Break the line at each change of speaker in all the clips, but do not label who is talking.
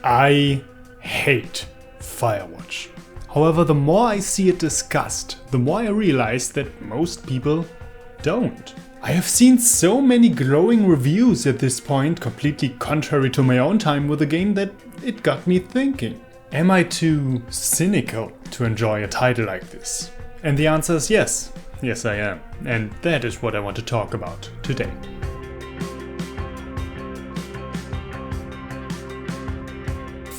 I hate Firewatch. However, the more I see it discussed, the more I realize that most people don't. I have seen so many glowing reviews at this point, completely contrary to my own time with the game, that it got me thinking. Am I too cynical to enjoy a title like this? And the answer is yes. Yes, I am. And that is what I want to talk about today.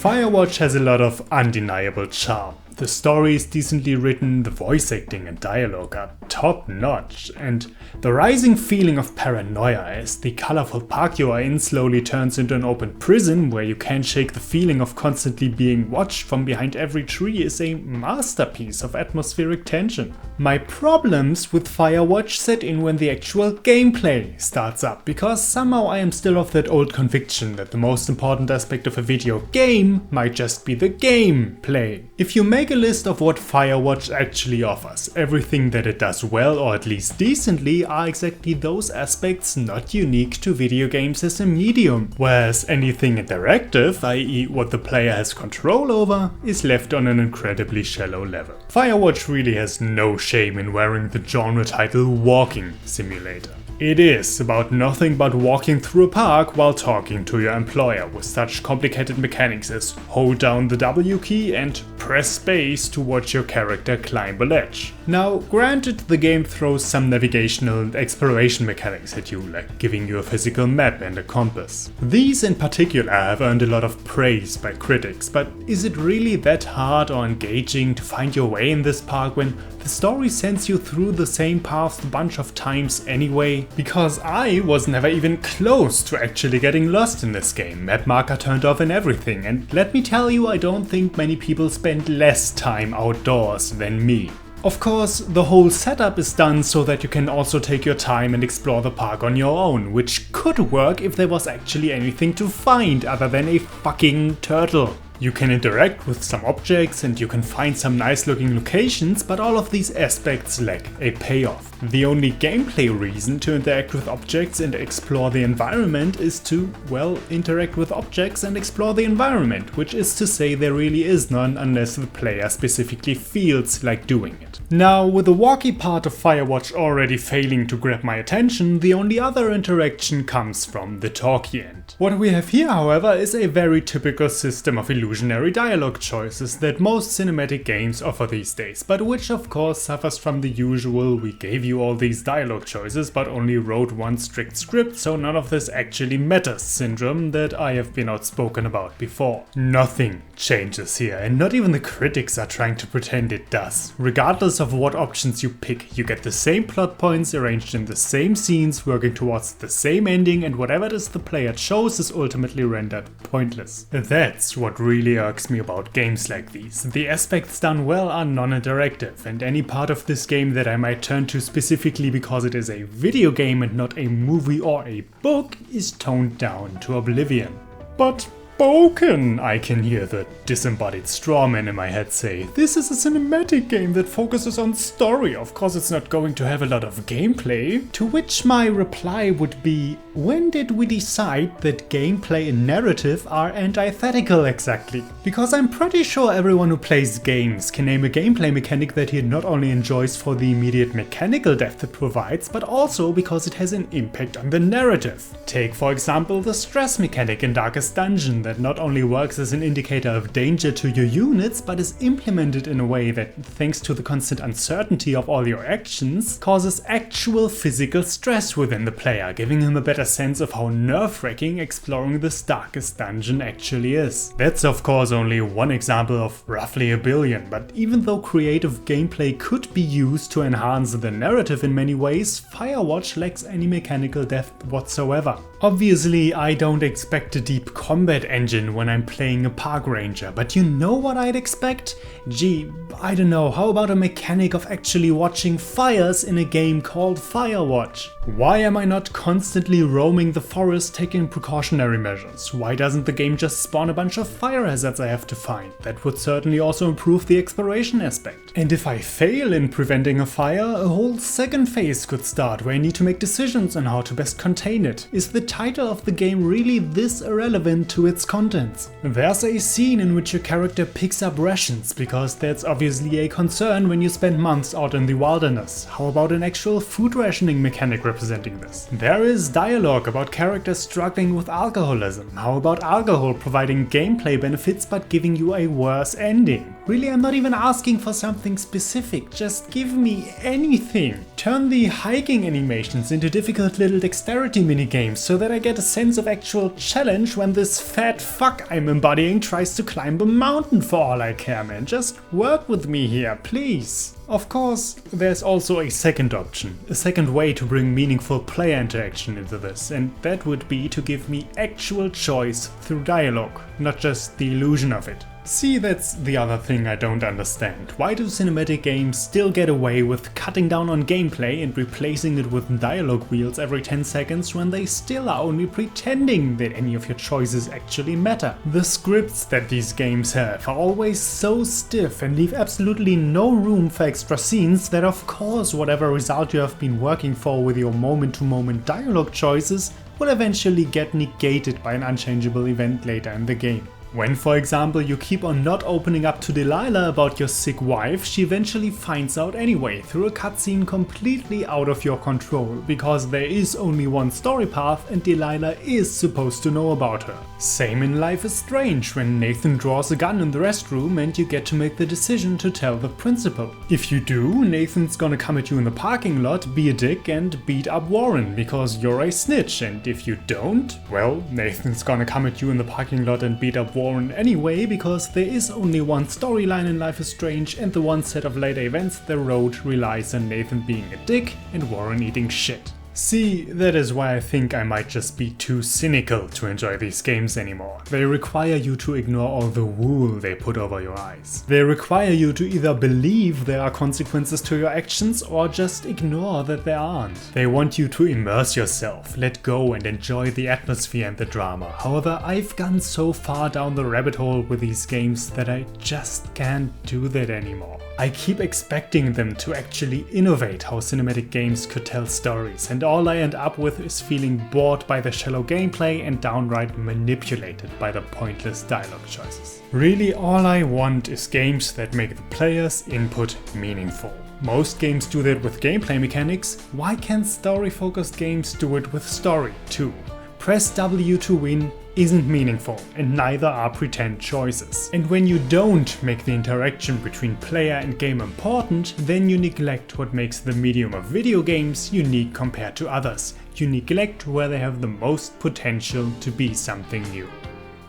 Firewatch has a lot of undeniable charm. The story is decently written, the voice acting and dialogue are top notch, and the rising feeling of paranoia as the colorful park you are in slowly turns into an open prison where you can't shake the feeling of constantly being watched from behind every tree is a masterpiece of atmospheric tension. My problems with Firewatch set in when the actual gameplay starts up, because somehow I am still of that old conviction that the most important aspect of a video game might just be the gameplay. If you make a list of what Firewatch actually offers, everything that it does well or at least decently are exactly those aspects not unique to video games as a medium, whereas anything interactive, i.e. what the player has control over, is left on an incredibly shallow level. Firewatch really has no shame in wearing the genre title Walking Simulator. It is about nothing but walking through a park while talking to your employer with such complicated mechanics as hold down the W key and press space to watch your character climb a ledge. Now, granted, the game throws some navigational and exploration mechanics at you, like giving you a physical map and a compass. These in particular have earned a lot of praise by critics, but is it really that hard or engaging to find your way in this park when the story sends you through the same path a bunch of times anyway? Because I was never even close to actually getting lost in this game, map marker turned off and everything, and let me tell you, I don't think many people spend less time outdoors than me. Of course, the whole setup is done so that you can also take your time and explore the park on your own, which could work if there was actually anything to find other than a fucking turtle. You can interact with some objects and you can find some nice looking locations, but all of these aspects lack a payoff. The only gameplay reason to interact with objects and explore the environment is to, well, interact with objects and explore the environment, which is to say there really is none unless the player specifically feels like doing it. Now, with the walkie part of Firewatch already failing to grab my attention, the only other interaction comes from the talkie end. What we have here, however, is a very typical system of illusionary dialogue choices that most cinematic games offer these days, but which of course suffers from the usual "we gave you all these dialogue choices but only wrote one strict script, so none of this actually matters" syndrome that I have been outspoken about before. Nothing changes here, and not even the critics are trying to pretend it does. Regardless of what options you pick, you get the same plot points arranged in the same scenes, working towards the same ending, and whatever it is the player chose is ultimately rendered pointless. That's what really irks me about games like these. The aspects done well are non-interactive, and any part of this game that I might turn to specifically because it is a video game and not a movie or a book is toned down to oblivion. But Bouken, I can hear the disembodied strawman in my head say. This is a cinematic game that focuses on story. Of course it's not going to have a lot of gameplay. To which my reply would be, when did we decide that gameplay and narrative are antithetical exactly? Because I'm pretty sure everyone who plays games can name a gameplay mechanic that he not only enjoys for the immediate mechanical depth it provides, but also because it has an impact on the narrative. Take for example the stress mechanic in Darkest Dungeon that not only works as an indicator of danger to your units, but is implemented in a way that, thanks to the constant uncertainty of all your actions, causes actual physical stress within the player, giving him a better sense of how nerve-wracking exploring this Darkest Dungeon actually is. That's of course only one example of roughly a billion, but even though creative gameplay could be used to enhance the narrative in many ways, Firewatch lacks any mechanical depth whatsoever. Obviously, I don't expect a deep combat engine when I'm playing a park ranger, but you know what I'd expect? Gee, I don't know, how about a mechanic of actually watching fires in a game called Firewatch? Why am I not constantly roaming the forest taking precautionary measures? Why doesn't the game just spawn a bunch of fire hazards I have to find? That would certainly also improve the exploration aspect. And if I fail in preventing a fire, a whole second phase could start where I need to make decisions on how to best contain it. Is the title of the game really this irrelevant to its contents. There's a scene in which your character picks up rations, because that's obviously a concern when you spend months out in the wilderness. How about an actual food rationing mechanic representing this? There is dialogue about characters struggling with alcoholism. How about alcohol providing gameplay benefits but giving you a worse ending? Really, I'm not even asking for something specific, just give me anything. Turn the hiking animations into difficult little dexterity minigames so that I get a sense of actual challenge when this fat fuck I'm embodying tries to climb a mountain for all I care, man. Just work with me here, please. Of course, there's also a second option, a second way to bring meaningful player interaction into this, and that would be to give me actual choice through dialogue, not just the illusion of it. See, that's the other thing I don't understand. Why do cinematic games still get away with cutting down on gameplay and replacing it with dialogue wheels every 10 seconds when they still are only pretending that any of your choices actually matter? The scripts that these games have are always so stiff and leave absolutely no room for extra scenes that of course whatever result you have been working for with your moment-to-moment dialogue choices will eventually get negated by an unchangeable event later in the game. When, for example, you keep on not opening up to Delilah about your sick wife, she eventually finds out anyway through a cutscene completely out of your control, because there is only one story path and Delilah is supposed to know about her. Same in Life is Strange, when Nathan draws a gun in the restroom and you get to make the decision to tell the principal. If you do, Nathan's gonna come at you in the parking lot, be a dick and beat up Warren because you're a snitch, and if you don't, well, Nathan's gonna come at you in the parking lot and beat up Warren anyway, because there is only one storyline in Life is Strange, and the one set of later events the road relies on Nathan being a dick and Warren eating shit. See, that is why I think I might just be too cynical to enjoy these games anymore. They require you to ignore all the wool they put over your eyes. They require you to either believe there are consequences to your actions or just ignore that there aren't. They want you to immerse yourself, let go and enjoy the atmosphere and the drama. However, I've gone so far down the rabbit hole with these games that I just can't do that anymore. I keep expecting them to actually innovate how cinematic games could tell stories, and all I end up with is feeling bored by the shallow gameplay and downright manipulated by the pointless dialogue choices. Really, all I want is games that make the player's input meaningful. Most games do that with gameplay mechanics. Why can't story-focused games do it with story too? Press W to win isn't meaningful, and neither are pretend choices. And when you don't make the interaction between player and game important, then you neglect what makes the medium of video games unique compared to others. You neglect where they have the most potential to be something new.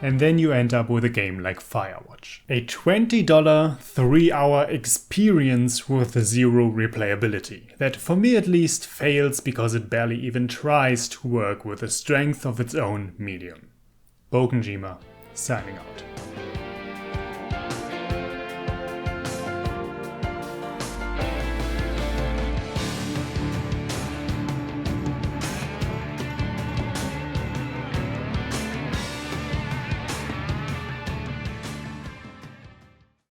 And then you end up with a game like Firewatch. A $20 3-hour experience with zero replayability, that for me at least fails because it barely even tries to work with the strength of its own medium. BoukenJima, signing out.